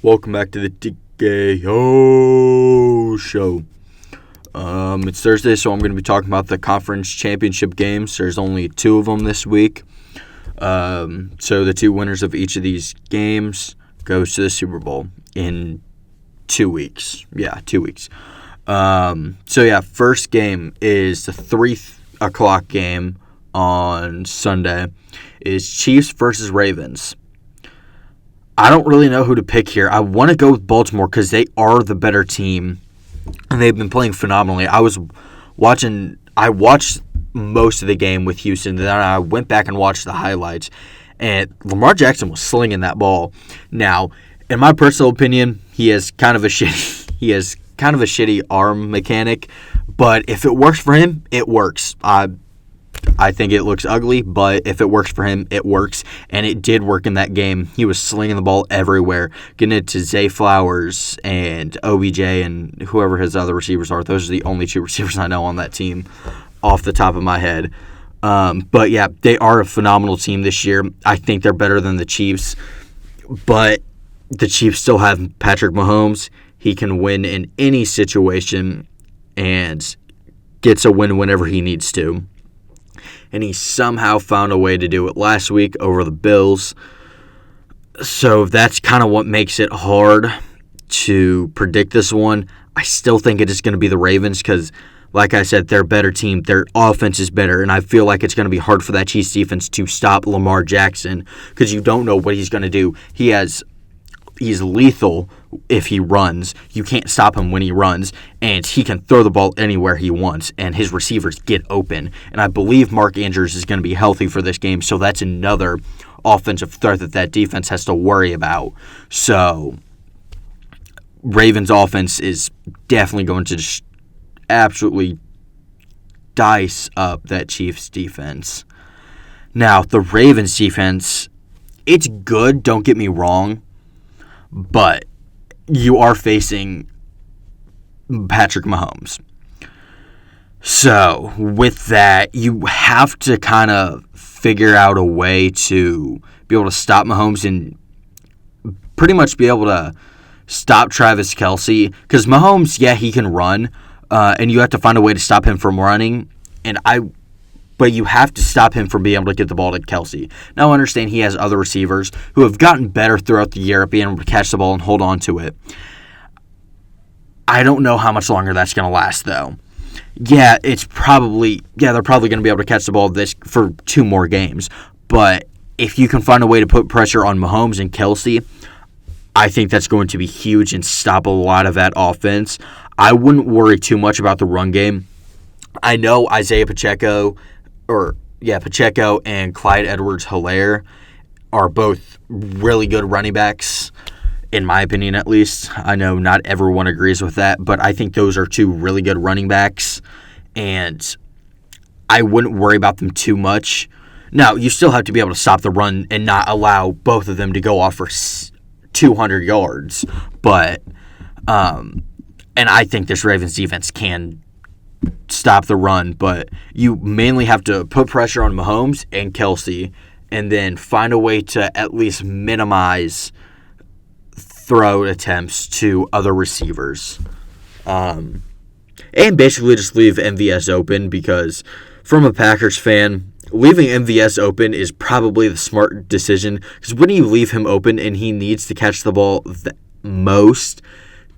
Welcome back to the TKO Show. It's Thursday, so I'm going to be talking about the conference championship games. There's only 2 of them this week. So the 2 winners of each of these games goes to the Super Bowl in 2 weeks. Yeah, 2 weeks. First game is the 3 o'clock game on Sunday. Is Chiefs versus Ravens. I don't really know who to pick here. I want to go with Baltimore because they are the better team, and they've been playing phenomenally. I watched most of the game with Houston, then I went back and watched the highlights, and Lamar Jackson was slinging that ball. Now, in my personal opinion, he has kind of a shitty arm mechanic, but if it works for him, it works. I think it looks ugly, but if it works for him, it works. And it did work in that game. He was slinging the ball everywhere, getting it to Zay Flowers and OBJ and whoever his other receivers are. Those are the only 2 receivers I know on that team off the top of my head. But yeah, they are a phenomenal team this year. I think they're better than the Chiefs. But the Chiefs still have Patrick Mahomes. He can win in any situation and gets a win whenever he needs to. And he somehow found a way to do it last week over the Bills. So that's kind of what makes it hard to predict this one. I still think it is going to be the Ravens because, like I said, they're a better team. Their offense is better, and I feel like it's going to be hard for that Chiefs defense to stop Lamar Jackson because you don't know what he's going to do. He's lethal if he runs. You can't stop him when he runs, and he can throw the ball anywhere he wants, and his receivers get open. And I believe Mark Andrews is going to be healthy for this game, so that's another offensive threat that defense has to worry about. So Ravens offense is definitely going to just absolutely dice up that Chiefs defense. Now, the Ravens defense, it's good, don't get me wrong, but you are facing Patrick Mahomes. So, with that, you have to kind of figure out a way to be able to stop Mahomes and pretty much be able to stop Travis Kelce. Because Mahomes, yeah, he can run, and you have to find a way to stop him from running. But you have to stop him from being able to get the ball to Kelce. Now, I understand he has other receivers who have gotten better throughout the year at being able to catch the ball and hold on to it. I don't know how much longer that's going to last, though. Yeah, they're probably going to be able to catch the ball for 2 more games. But if you can find a way to put pressure on Mahomes and Kelce, I think that's going to be huge and stop a lot of that offense. I wouldn't worry too much about the run game. I know Pacheco and Clyde Edwards-Helaire are both really good running backs, in my opinion at least. I know not everyone agrees with that, but I think those are 2 really good running backs, and I wouldn't worry about them too much. Now, you still have to be able to stop the run and not allow both of them to go off for 200 yards, but and I think this Ravens defense can stop the run, but you mainly have to put pressure on Mahomes and Kelce and then find a way to at least minimize throw attempts to other receivers. And basically just leave MVS open because from a Packers fan, leaving MVS open is probably the smart decision because when you leave him open and he needs to catch the ball the most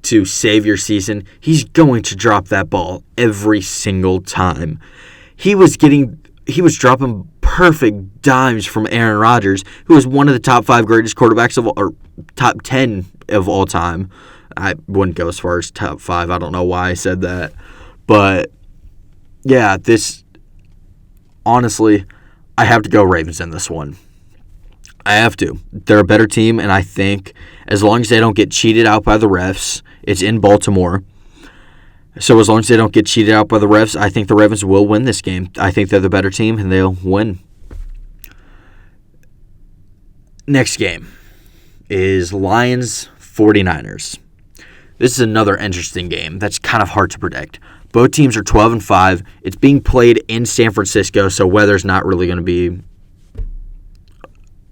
to save your season, he's going to drop that ball every single time. He was dropping perfect dimes from Aaron Rodgers, who is one of the top 5 greatest quarterbacks or top 10 of all time. I wouldn't go as far as top 5. I don't know why I said that. But yeah, honestly, I have to go Ravens in this one. I have to. They're a better team, and I think as long as they don't get cheated out by the refs, it's in Baltimore. So as long as they don't get cheated out by the refs, I think the Ravens will win this game. I think they're the better team, and they'll win. Next game is Lions 49ers. This is another interesting game that's kind of hard to predict. Both teams are 12-5. It's being played in San Francisco, so weather's not really going to be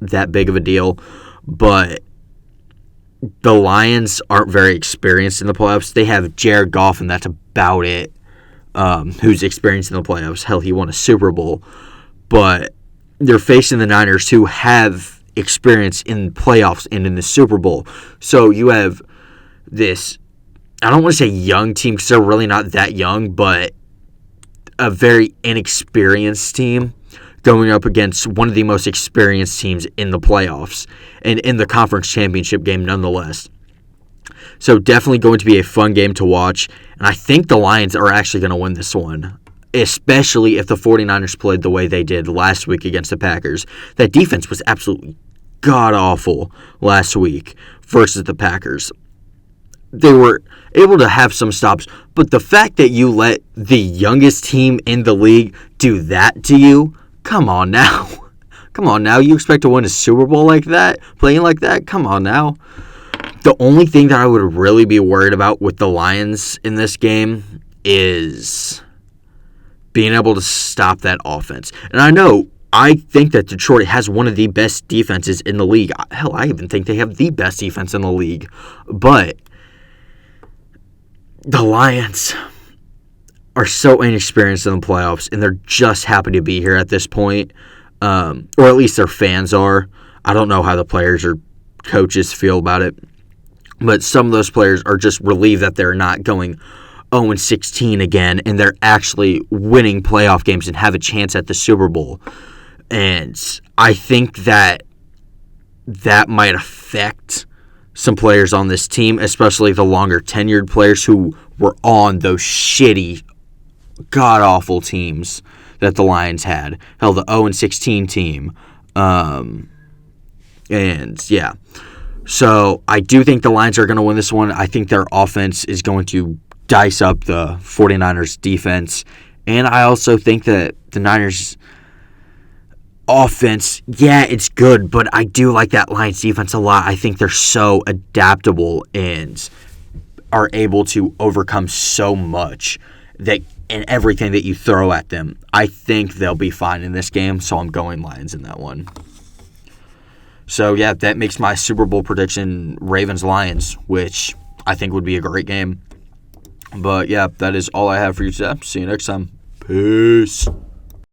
that big of a deal. But the Lions aren't very experienced in the playoffs. They have Jared Goff, and that's about it, who's experienced in the playoffs. Hell, he won a Super Bowl. But they're facing the Niners, who have experience in playoffs and in the Super Bowl. So you have this, I don't want to say young team because they're really not that young, but a very inexperienced team going up against one of the most experienced teams in the playoffs and in the conference championship game nonetheless. So definitely going to be a fun game to watch. And I think the Lions are actually going to win this one, especially if the 49ers played the way they did last week against the Packers. That defense was absolutely god-awful last week versus the Packers. They were able to have some stops, but the fact that you let the youngest team in the league do that to you, come on now. Come on now. You expect to win a Super Bowl like that? Playing like that? Come on now. The only thing that I would really be worried about with the Lions in this game is being able to stop that offense. And I think that Detroit has one of the best defenses in the league. Hell, I even think they have the best defense in the league. But the Lions are so inexperienced in the playoffs, and they're just happy to be here at this point, or at least their fans are. I don't know how the players or coaches feel about it, but some of those players are just relieved that they're not going 0-16 again, and they're actually winning playoff games and have a chance at the Super Bowl. And I think that might affect some players on this team, especially the longer tenured players who were on those shitty, god-awful teams that the Lions had. Hell, the 0-16 team. And, yeah. So, I do think the Lions are going to win this one. I think their offense is going to dice up the 49ers defense. And I also think that the Niners offense, yeah, it's good, but I do like that Lions defense a lot. I think they're so adaptable and are able to overcome so much that in everything that you throw at them. I think they'll be fine in this game, so I'm going Lions in that one. So, yeah, that makes my Super Bowl prediction Ravens-Lions, which I think would be a great game. But, yeah, that is all I have for you today. See you next time. Peace.